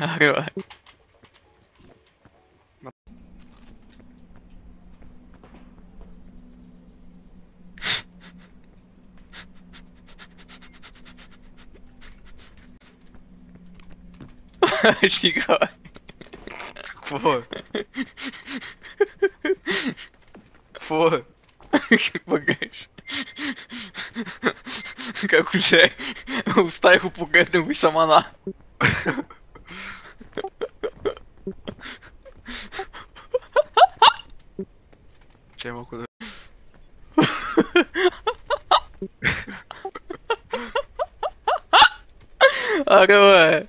Аре, бе. Стига, бе. Какво е? Какво е? Какво греш? Како се оставих го погледна го и самана. Че малко да... Аре, бе.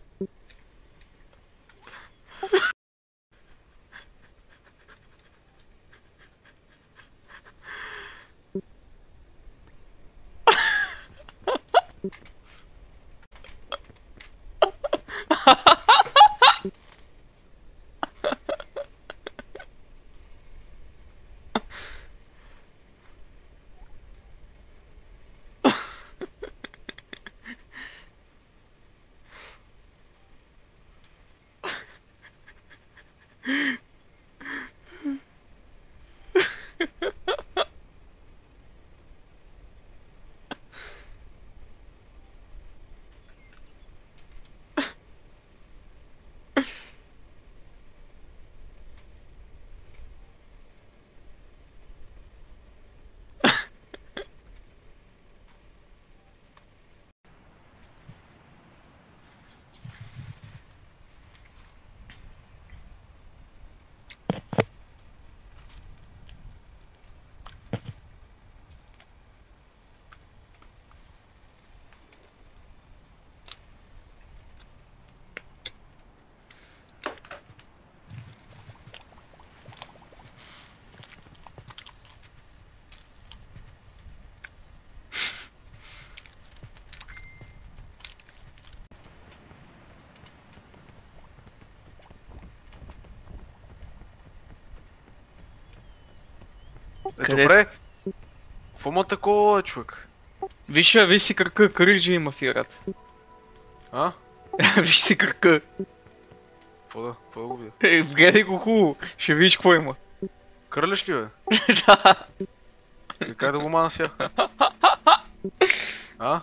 Къде? Добре. Какво му такова, човек? Виж си кръка, кръжи има в играта. А? Виж си кръка. Какво да? Какво да го видя? Гледай го хубаво, ще видиш какво има. Кърлиш ли, бе? Да. И как да го мана сега? А?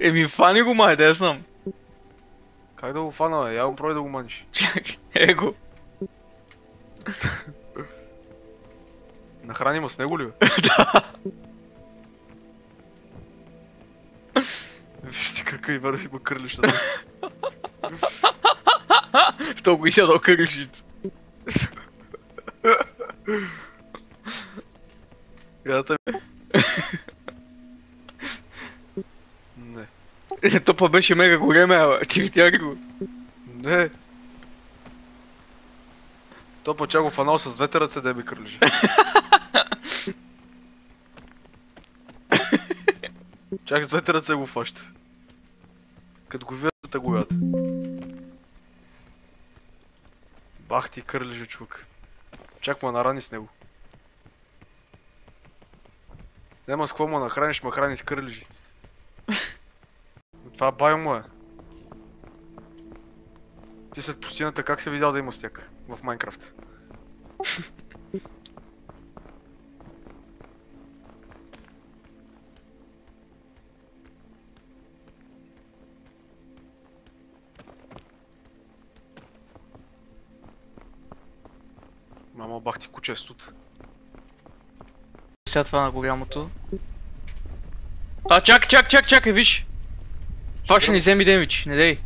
Еми фани го май, да я знам. Как да го фана, бе? Я го пробай да го маниш. Чакай, его. Нахрани ма с него ли, бе? Да. Виж си кръка и върви ма кърлиш на В толкова и си ядал кръжите. Ядата ми. Не. То па беше мега големе, ама ти видя ли го? Не. То па чак го фанал с двете ръце да ми кърлиш. Чак с двете ръце го фаща. Като го видят, го ядат. Бах ти кърлиже, човек. Чак ма нарани с него. Нема с какво ма нахраниш, ма храни с кърлижи. Това байо му е. Ти след пустината как се видял да има стяг в Майнкрафт? Мамо, бах ти куче студ. Сега това на голямото. А, чакай, виж! Това ще ни вземи демидж, не дей.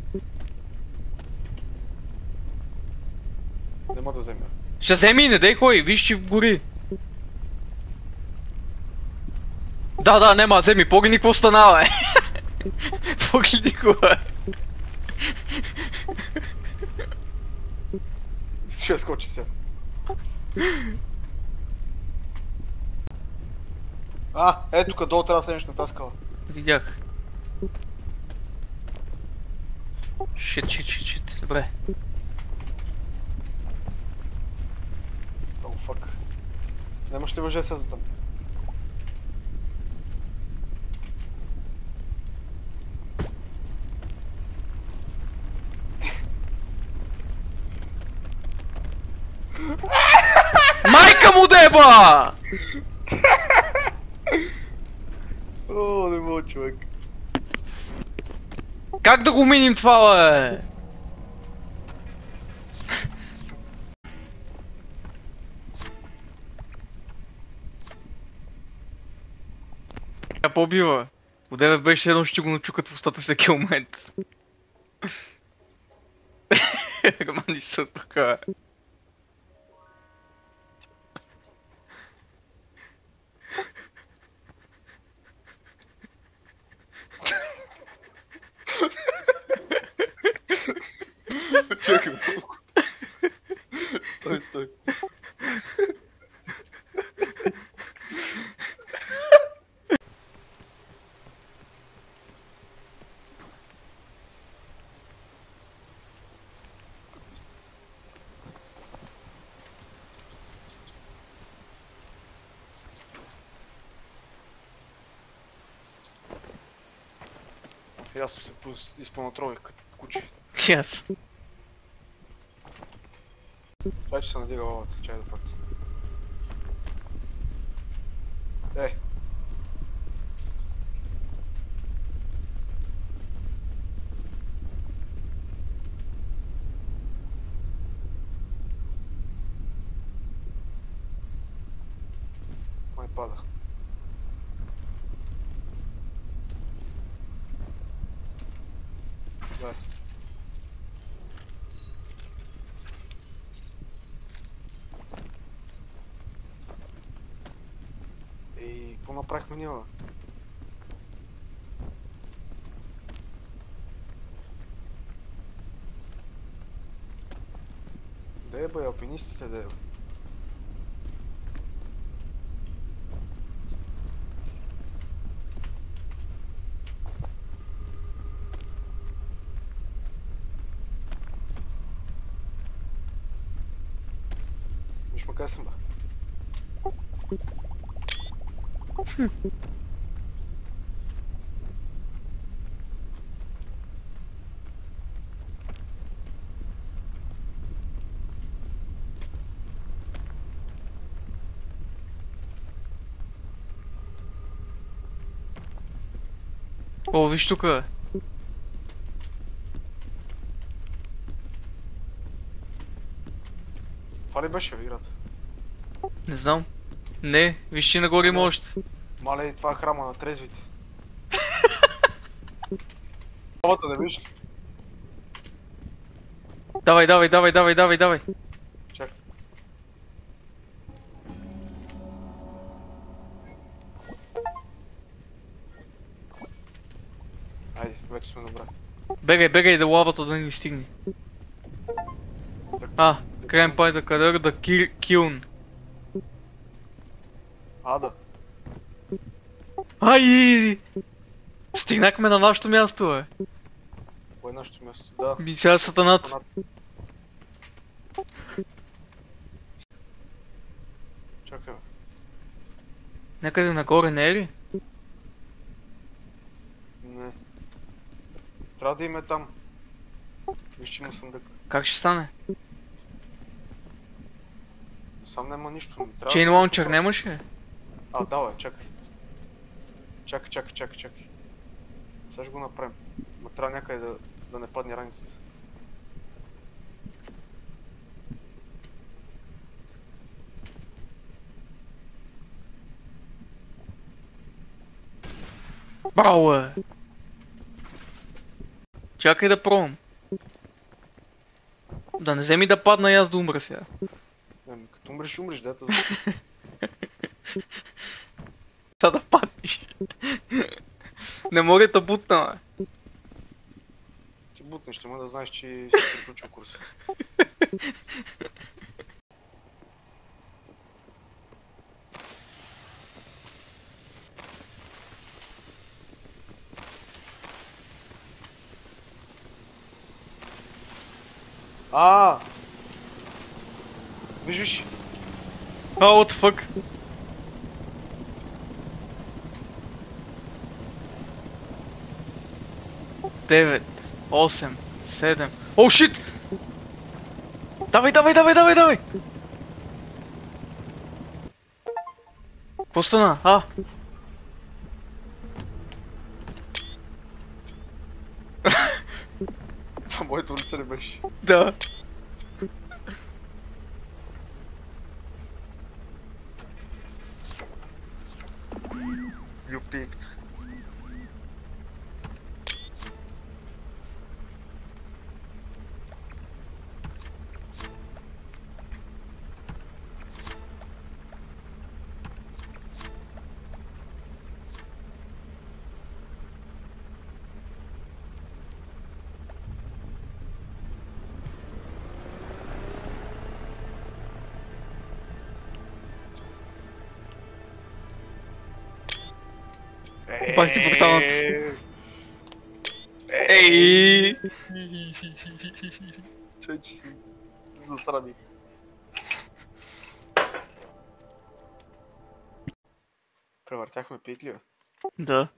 Нема да вземе. Ще вземи и не дей хой, виж, че гори. Да, нема, вземи, погледни какво станава, бе. Погледни го, бе. Ще скочи сега. Ето тук долу трябва да седнеш на тази скала. Видях. Шит, добре. О, фак. Нямаш ли въже сега за там? Чака му деба! О, не мога, човек. Как да го миним това, бе? Я побива. Одеве беше едно, ще го начукат в устата всеки момент. Романи са тука. Чакай малко. Стой, стой. Аз се изпълнотрових като куче. Yes. Това че се надига лавата, чай да път. Ей! Май пада. Дай. Ей, какво направихме ние, бе? Де бе, алпинистите де бе. Виж ме къде съм, бе. О, виж тука. Това ли беше, бе, играта? Не знам. Не, виж, че нагоре има още. Мале, това е храма на трезвите. Лавата, не виж ли? Давай, давай, давай, давай, давай, давай. Чакай. Айде, вече сме добре. Бегай, бегай да лавата да ни стигне. А, крайм пайта кадър да килн. Ада. Ай! Стигнахме на нашето място, бе. Кое е нашето място? Да. Би сега сатанат. Чакай, бе. Някъде нагоре, не е ли? Не. Трябва да има там. Виж, че има съндък. Как ще стане? Сам няма нищо. Трябва Chain да... launcher нямаше? А, да, бе, чакай. Чакай. Сега ще го направим. Ма трябва някъде да не падне раницата. Браво, бе. Чакай да пробвам. Да не вземи да падна и аз да умра сега. Не, като умреш, дета. Та да паднеш. Не мога да бутна, бе. Ти бутнеш, ще да знаеш, че си приключил курса. Виж. What the fuck? Девет, 8, 7. О, шит! Давай! Какво стана? А! Това моето лице не беше. Да. You picked. Бах ти порталът. Ей! Чай, че си засрами. Превъртяхме петли, бе. Да.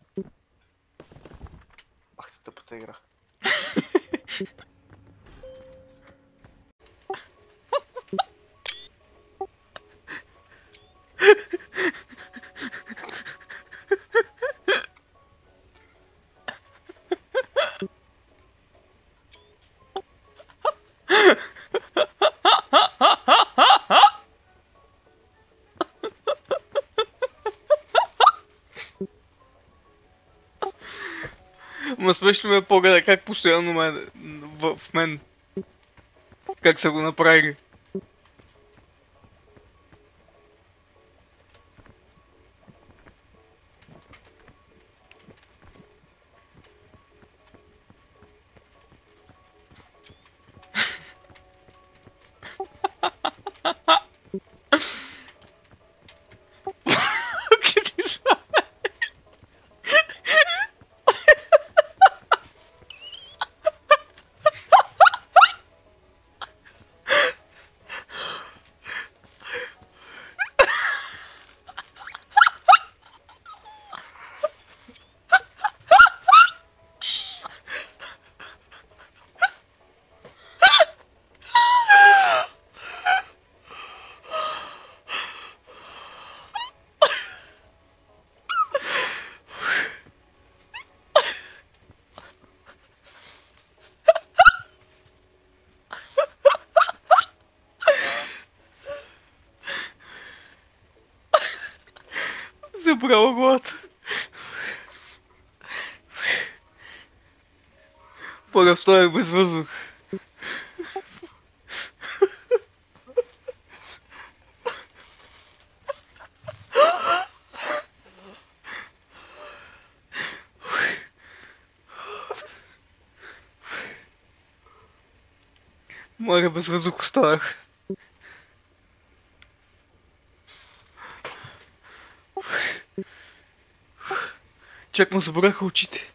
Ах ти тъпата игра. Ма смешно ме е погледа как постоянно в мен. Как са го направили. Къде са? Забрала главата. Пора стоях без въздух. Моля, без въздух останах. Чак му забраха очите.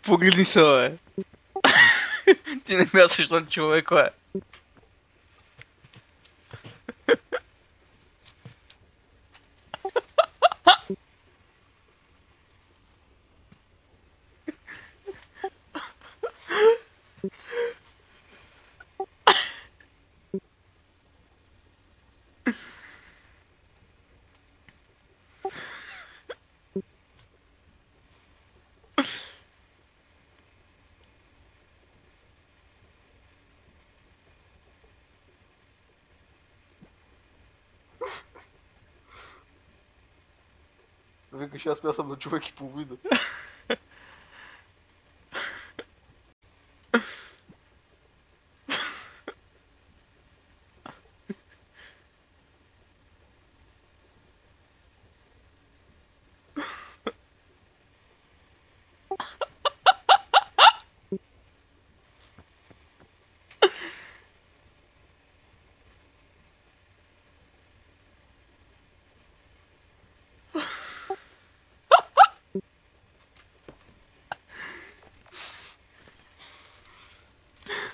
Погледни се, бе. Ти не мяташ на човек, бе. Викаш, аз съм на човек и половина.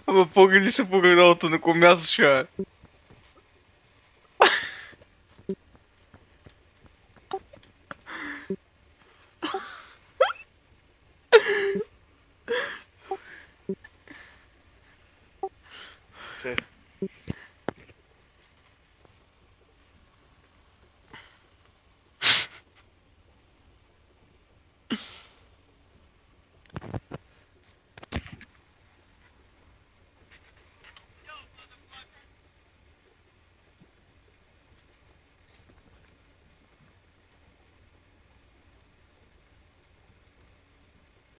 Ама погледни се по градалото, на кое място ще е. Че?